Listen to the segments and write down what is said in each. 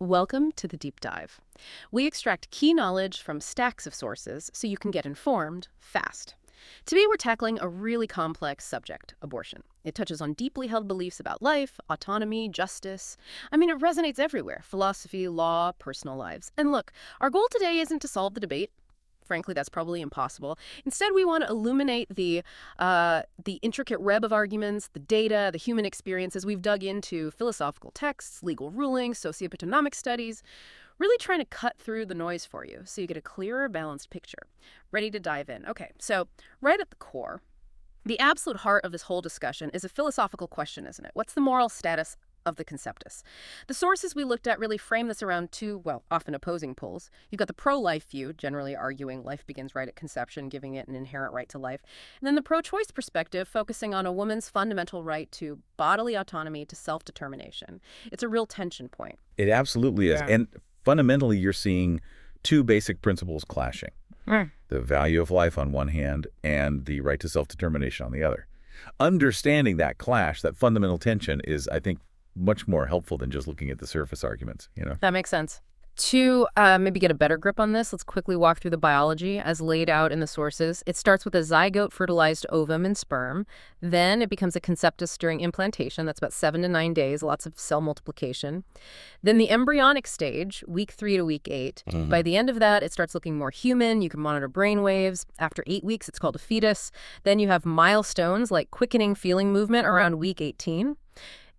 Welcome to the Deep Dive. We extract key knowledge from stacks of sources so you can get informed fast. Today we're tackling a really complex subject, abortion. It touches on deeply held beliefs about life, autonomy, justice. It resonates everywhere: philosophy, law, personal lives. And look, our goal today isn't to solve the debate. Frankly, that's probably impossible. Instead, we want to illuminate the intricate web of arguments, the data, the human experiences. We've dug into philosophical texts, legal rulings, socioeconomic studies, really trying to cut through the noise for you so you get a clearer, balanced picture. Ready to dive in? Okay, so right at the core, the absolute heart of this whole discussion is a philosophical question, isn't it? What's the moral status of the conceptus? The sources we looked at really frame this around two, often opposing poles. You've got the pro-life view, generally arguing life begins right at conception, giving it an inherent right to life. And then the pro-choice perspective, focusing on a woman's fundamental right to bodily autonomy, to self-determination. It's a real tension point. It absolutely is. Yeah. And fundamentally, you're seeing two basic principles clashing. The value of life on one hand and the right to self-determination on the other. Understanding that clash, that fundamental tension is, I think, much more helpful than just looking at the surface arguments, That makes sense. To maybe get a better grip on this, let's quickly walk through the biology as laid out in the sources. It starts with a zygote-fertilized ovum and sperm. Then it becomes a conceptus during implantation. That's about 7 to 9 days, lots of cell multiplication. Then the embryonic stage, week 3 to week 8. By the end of that, it starts looking more human. You can monitor brain waves. After 8 weeks, it's called a fetus. Then you have milestones like quickening feeling movement around week 18.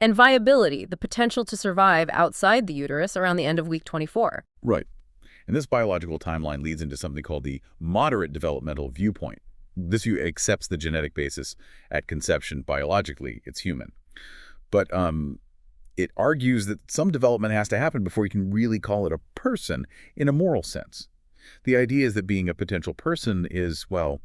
And viability, the potential to survive outside the uterus around the end of week 24. Right. And this biological timeline leads into something called the moderate developmental viewpoint. This view accepts the genetic basis at conception biologically. It's human. But it argues that some development has to happen before you can really call it a person in a moral sense. The idea is that being a potential person is, a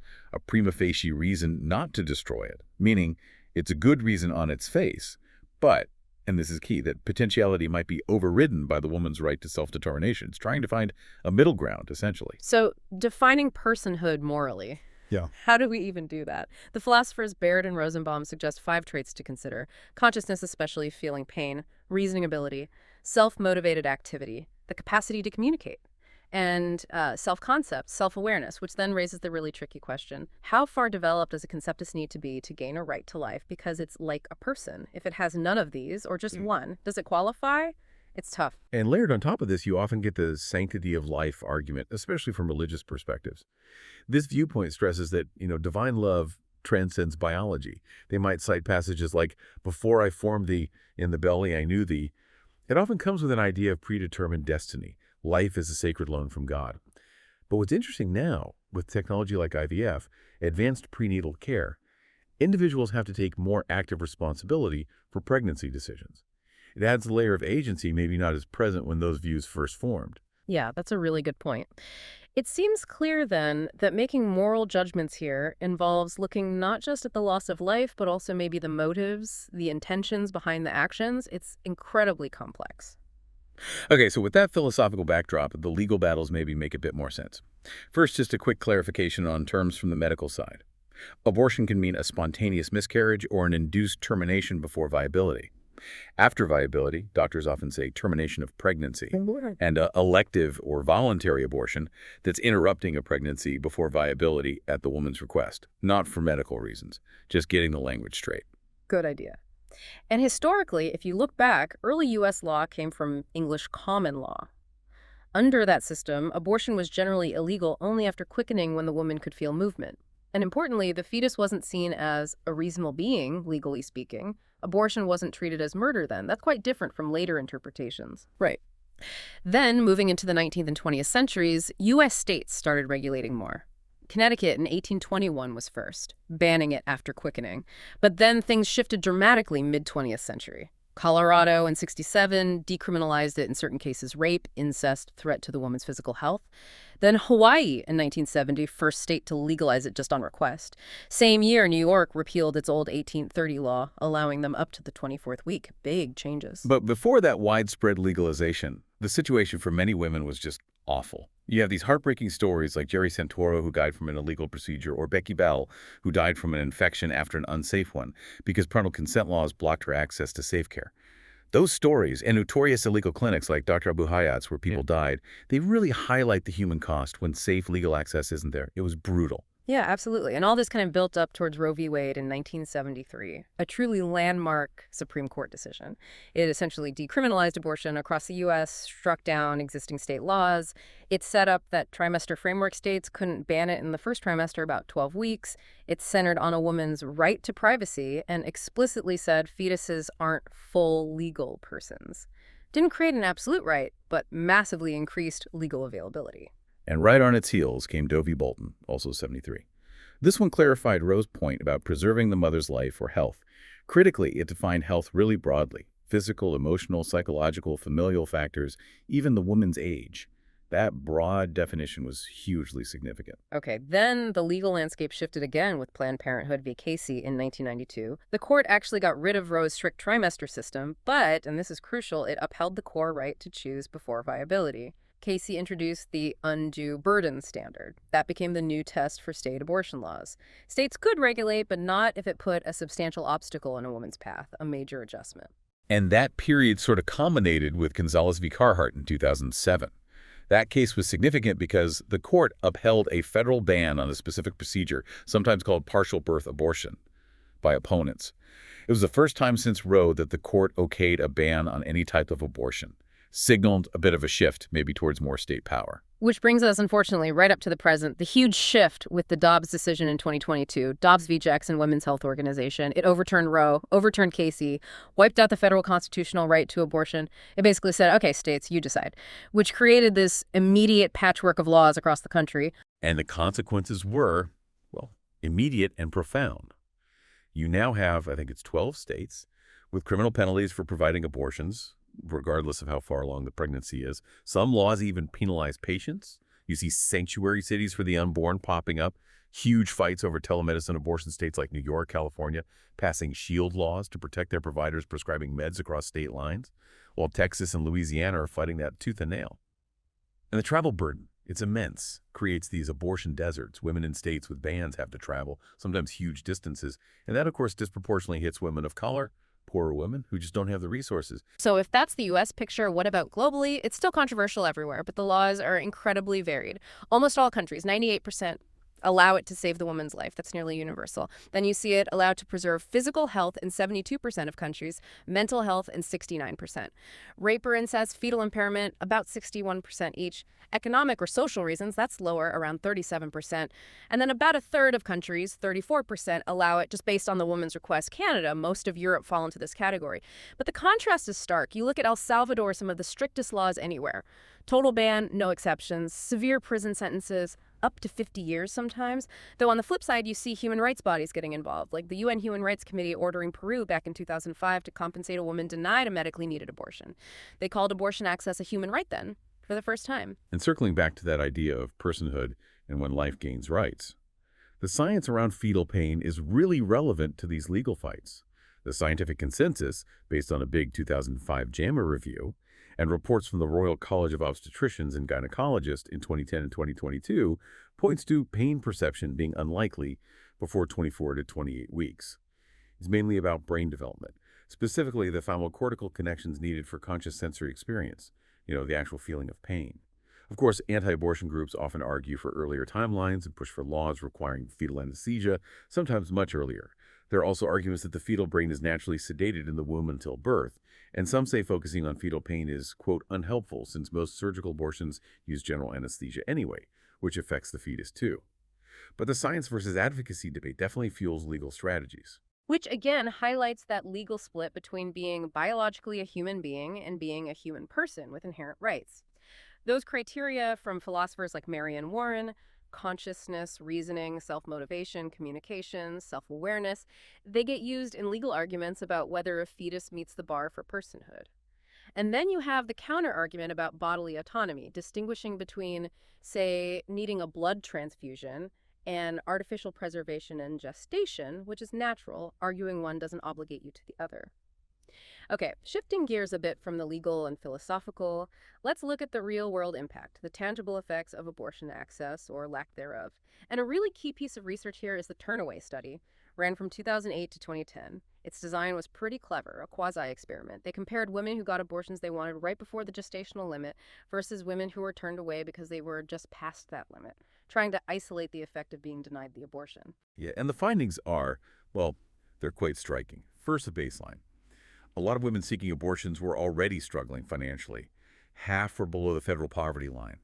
prima facie reason not to destroy it, meaning it's a good reason on its face. But, and this is key, that potentiality might be overridden by the woman's right to self-determination. It's trying to find a middle ground, essentially. So defining personhood morally. Yeah. How do we even do that? The philosophers Baird and Rosenbaum suggest 5 traits to consider: consciousness, especially feeling pain, reasoning ability, self-motivated activity, the capacity to communicate, and self-concept, self-awareness, which then raises the really tricky question: how far developed does a conceptus need to be to gain a right to life because it's like a person? If it has none of these, or just one, does it qualify? It's tough. And layered on top of this, you often get the sanctity of life argument, especially from religious perspectives. This viewpoint stresses that, divine love transcends biology. They might cite passages like, "Before I formed thee in the belly, I knew thee." It often comes with an idea of predetermined destiny. Life is a sacred loan from God. But what's interesting now, with technology like IVF, advanced prenatal care, individuals have to take more active responsibility for pregnancy decisions. It adds a layer of agency maybe not as present when those views first formed. Yeah, that's a really good point. It seems clear, then, that making moral judgments here involves looking not just at the loss of life, but also maybe the motives, the intentions behind the actions. It's incredibly complex. Okay, so with that philosophical backdrop, the legal battles maybe make a bit more sense. First, just a quick clarification on terms from the medical side. Abortion can mean a spontaneous miscarriage or an induced termination before viability. After viability, doctors often say termination of pregnancy, and elective or voluntary abortion that's interrupting a pregnancy before viability at the woman's request, not for medical reasons, just getting the language straight. Good idea. And historically, if you look back, early U.S. law came from English common law. Under that system, abortion was generally illegal only after quickening when the woman could feel movement. And importantly, the fetus wasn't seen as a reasonable being, legally speaking. Abortion wasn't treated as murder then. That's quite different from later interpretations. Right. Then, moving into the 19th and 20th centuries, U.S. states started regulating more. Connecticut in 1821 was first, banning it after quickening. But then things shifted dramatically mid-20th century. Colorado in 1967 decriminalized it in certain cases: rape, incest, threat to the woman's physical health. Then Hawaii in 1970, first state to legalize it just on request. Same year, New York repealed its old 1830 law, allowing them up to the 24th week. Big changes. But before that widespread legalization, the situation for many women was just awful. You have these heartbreaking stories like Jerry Santoro, who died from an illegal procedure, or Becky Bell, who died from an infection after an unsafe one because parental consent laws blocked her access to safe care. Those stories and notorious illegal clinics like Dr. Abu Hayat's where people died, they really highlight the human cost when safe legal access isn't there. It was brutal. Yeah, absolutely. And all this kind of built up towards Roe v. Wade in 1973, a truly landmark Supreme Court decision. It essentially decriminalized abortion across the U.S., struck down existing state laws. It set up that trimester framework states couldn't ban it in the first trimester, about 12 weeks. It centered on a woman's right to privacy and explicitly said fetuses aren't full legal persons. Didn't create an absolute right, but massively increased legal availability. And right on its heels came Doe v. Bolton, also 73. This one clarified Roe's point about preserving the mother's life or health. Critically, it defined health really broadly: physical, emotional, psychological, familial factors, even the woman's age. That broad definition was hugely significant. Okay, then the legal landscape shifted again with Planned Parenthood v. Casey in 1992. The court actually got rid of Roe's strict trimester system, but, and this is crucial, it upheld the core right to choose before viability. Casey introduced the undue burden standard. That became the new test for state abortion laws. States could regulate, but not if it put a substantial obstacle in a woman's path, a major adjustment. And that period sort of culminated with Gonzalez v. Carhart in 2007. That case was significant because the court upheld a federal ban on a specific procedure, sometimes called partial birth abortion, by opponents. It was the first time since Roe that the court okayed a ban on any type of abortion. Signaled a bit of a shift, maybe towards more state power. Which brings us, unfortunately, right up to the present, the huge shift with the Dobbs decision in 2022, Dobbs v. Jackson Women's Health Organization. It overturned Roe, overturned Casey, wiped out the federal constitutional right to abortion. It basically said, okay, states, you decide, which created this immediate patchwork of laws across the country. And the consequences were, well, immediate and profound. You now have, I think it's 12 states, with criminal penalties for providing abortions, regardless of how far along the pregnancy is. Some laws even penalize patients. You see sanctuary cities for the unborn popping up, huge fights over telemedicine abortion states like New York, California, passing shield laws to protect their providers prescribing meds across state lines, while Texas and Louisiana are fighting that tooth and nail. And the travel burden, it's immense, creates these abortion deserts. Women in states with bans have to travel, sometimes huge distances, and that, of course, disproportionately hits women of color, poorer women who just don't have the resources. So if that's the U.S. picture, what about globally? It's still controversial everywhere, but the laws are incredibly varied. Almost all countries, 98%, allow it to save the woman's life. That's nearly universal. Then you see it allowed to preserve physical health in 72% of countries, mental health in 69%. Rape or incest, fetal impairment, about 61% each. Economic or social reasons, that's lower, around 37%. And then about a third of countries, 34%, allow it just based on the woman's request. Canada, most of Europe fall into this category. But the contrast is stark. You look at El Salvador, some of the strictest laws anywhere. Total ban, no exceptions. Severe prison sentences, up to 50 years sometimes. Though on the flip side, you see human rights bodies getting involved, like the UN Human Rights Committee ordering Peru back in 2005 to compensate a woman denied a medically needed abortion. They called abortion access a human right then, for the first time. And circling back to that idea of personhood and when life gains rights, the science around fetal pain is really relevant to these legal fights. The scientific consensus, based on a big 2005 JAMA review, and reports from the Royal College of Obstetricians and Gynecologists in 2010 and 2022, points to pain perception being unlikely before 24 to 28 weeks. It's mainly about brain development, specifically the thalamocortical connections needed for conscious sensory experience, the actual feeling of pain. Of course, anti-abortion groups often argue for earlier timelines and push for laws requiring fetal anesthesia, sometimes much earlier. There are also arguments that the fetal brain is naturally sedated in the womb until birth, and some say focusing on fetal pain is, quote, unhelpful since most surgical abortions use general anesthesia anyway, which affects the fetus too. But the science versus advocacy debate definitely fuels legal strategies. Which, again, highlights that legal split between being biologically a human being and being a human person with inherent rights. Those criteria from philosophers like Marianne Warren, consciousness, reasoning, self-motivation, communication, self-awareness, they get used in legal arguments about whether a fetus meets the bar for personhood. And then you have the counter-argument about bodily autonomy, distinguishing between, say, needing a blood transfusion and artificial preservation and gestation, which is natural, arguing one doesn't obligate you to the other. Okay, shifting gears a bit from the legal and philosophical, let's look at the real-world impact, the tangible effects of abortion access or lack thereof. And a really key piece of research here is the Turnaway study, ran from 2008 to 2010. Its design was pretty clever, a quasi-experiment. They compared women who got abortions they wanted right before the gestational limit versus women who were turned away because they were just past that limit, trying to isolate the effect of being denied the abortion. Yeah, and the findings are, well, they're quite striking. First, the baseline. A lot of women seeking abortions were already struggling financially. Half were below the federal poverty line.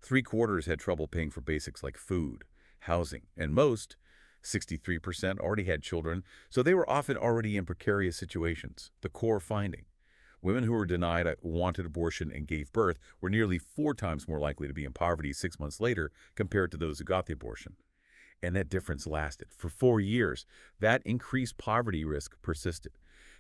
Three-quarters had trouble paying for basics like food, housing, and most, 63%, already had children, so they were often already in precarious situations. The core finding: women who were denied a wanted abortion and gave birth were nearly 4 times more likely to be in poverty 6 months later compared to those who got the abortion. And that difference lasted for 4 years. That increased poverty risk persisted.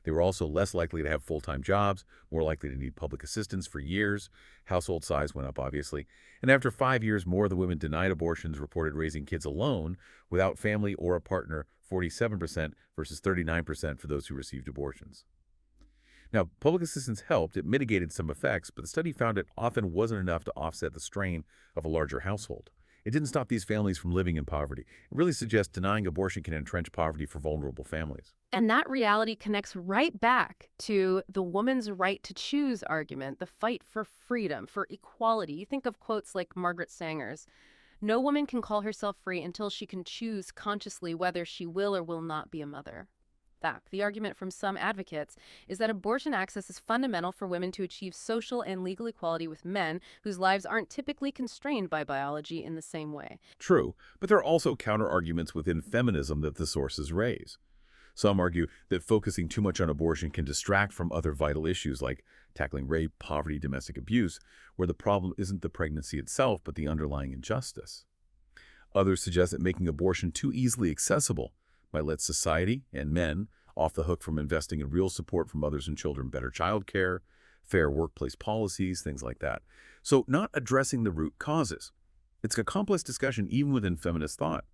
They were also less likely to have full-time jobs, more likely to need public assistance for years. Household size went up, obviously. And after 5 years, more of the women denied abortions reported raising kids alone, without family or a partner, 47% versus 39% for those who received abortions. Now, public assistance helped. It mitigated some effects, but the study found it often wasn't enough to offset the strain of a larger household. It didn't stop these families from living in poverty. It really suggests denying abortion can entrench poverty for vulnerable families. And that reality connects right back to the woman's right to choose argument, the fight for freedom, for equality. You think of quotes like Margaret Sanger's, "No woman can call herself free until she can choose consciously whether she will or will not be a mother." The argument from some advocates is that abortion access is fundamental for women to achieve social and legal equality with men whose lives aren't typically constrained by biology in the same way. True, but there are also counter-arguments within feminism that the sources raise. Some argue that focusing too much on abortion can distract from other vital issues like tackling rape, poverty, domestic abuse, where the problem isn't the pregnancy itself but the underlying injustice. Others suggest that making abortion too easily accessible might let society and men off the hook from investing in real support from mothers and children, better child care, fair workplace policies, things like that. So not addressing the root causes. It's a complex discussion even within feminist thought.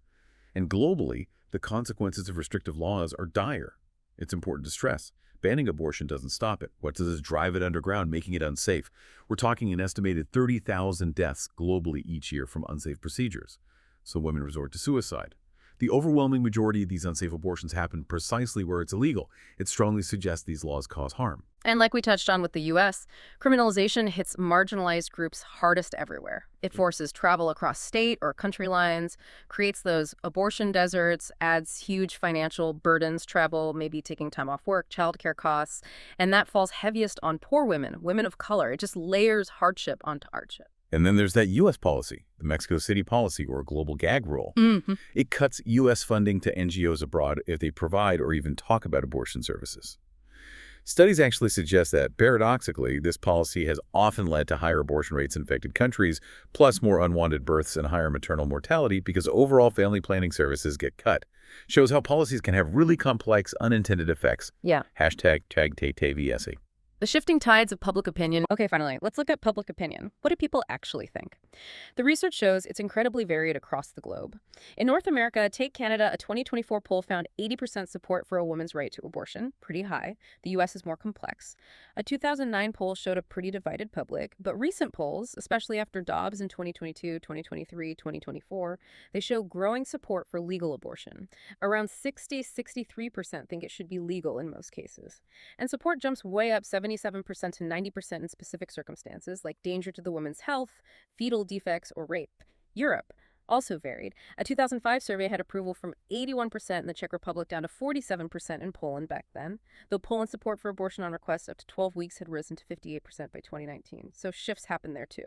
And globally, the consequences of restrictive laws are dire. It's important to stress. Banning abortion doesn't stop it. What does is drive it underground, making it unsafe. We're talking an estimated 30,000 deaths globally each year from unsafe procedures. So women resort to suicide. The overwhelming majority of these unsafe abortions happen precisely where it's illegal. It strongly suggests these laws cause harm. And like we touched on with the U.S., criminalization hits marginalized groups hardest everywhere. It forces travel across state or country lines, creates those abortion deserts, adds huge financial burdens, travel, maybe taking time off work, childcare costs, and that falls heaviest on poor women, women of color. It just layers hardship onto hardship. And then there's that U.S. policy, the Mexico City policy, or global gag rule. It cuts U.S. funding to NGOs abroad if they provide or even talk about abortion services. Studies actually suggest that, paradoxically, this policy has often led to higher abortion rates in affected countries, plus more unwanted births and higher maternal mortality because overall family planning services get cut. Shows how policies can have really complex, unintended effects. Yeah. Hashtag #TagTayTVSE. The shifting tides of public opinion. Okay, finally, let's look at public opinion. What do people actually think? The research shows it's incredibly varied across the globe. In North America, take Canada, a 2024 poll found 80% support for a woman's right to abortion, pretty high. The U.S. is more complex. A 2009 poll showed a pretty divided public, but recent polls, especially after Dobbs in 2022, 2023, 2024, they show growing support for legal abortion. Around 63% think it should be legal in most cases. And support jumps way up 77% to 90% in specific circumstances, like danger to the woman's health, fetal defects, or rape. Europe also varied. A 2005 survey had approval from 81% in the Czech Republic down to 47% in Poland back then, though Poland's support for abortion on request up to 12 weeks had risen to 58% by 2019. So shifts happened there too.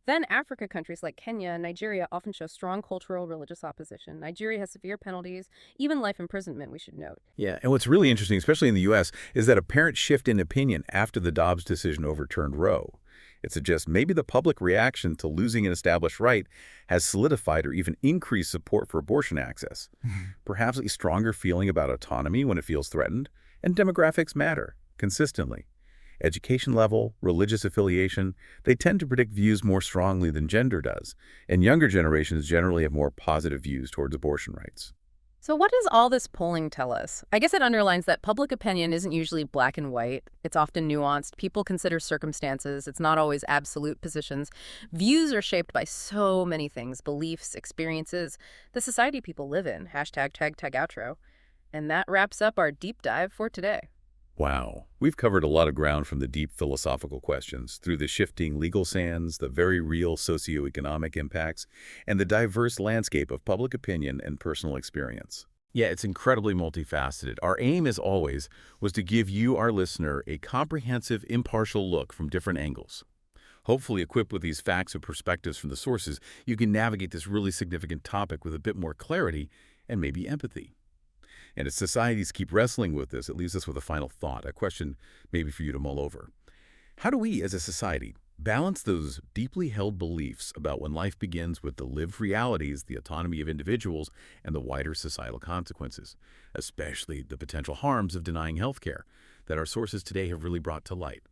Then Africa countries like Kenya and Nigeria often show strong cultural religious opposition. Nigeria has severe penalties, even life imprisonment, we should note. Yeah, and what's really interesting, especially in the U.S., is that apparent shift in opinion after the Dobbs decision overturned Roe. It suggests maybe the public reaction to losing an established right has solidified or even increased support for abortion access. Perhaps a stronger feeling about autonomy when it feels threatened, and demographics matter, consistently. Education level, religious affiliation, they tend to predict views more strongly than gender does, and younger generations generally have more positive views towards abortion rights. So what does all this polling tell us? I guess it underlines that public opinion isn't usually black and white. It's often nuanced. People consider circumstances. It's not always absolute positions. Views are shaped by so many things, beliefs, experiences, the society people live in. Hashtag tag outro. And that wraps up our deep dive for today. Wow. We've covered a lot of ground from the deep philosophical questions through the shifting legal sands, the very real socioeconomic impacts, and the diverse landscape of public opinion and personal experience. Yeah, it's incredibly multifaceted. Our aim, as always, was to give you, our listener, a comprehensive, impartial look from different angles. Hopefully, equipped with these facts and perspectives from the sources, you can navigate this really significant topic with a bit more clarity and maybe empathy. And as societies keep wrestling with this, it leaves us with a final thought, a question maybe for you to mull over. How do we, as a society, balance those deeply held beliefs about when life begins with the lived realities, the autonomy of individuals, and the wider societal consequences, especially the potential harms of denying health care that our sources today have really brought to light?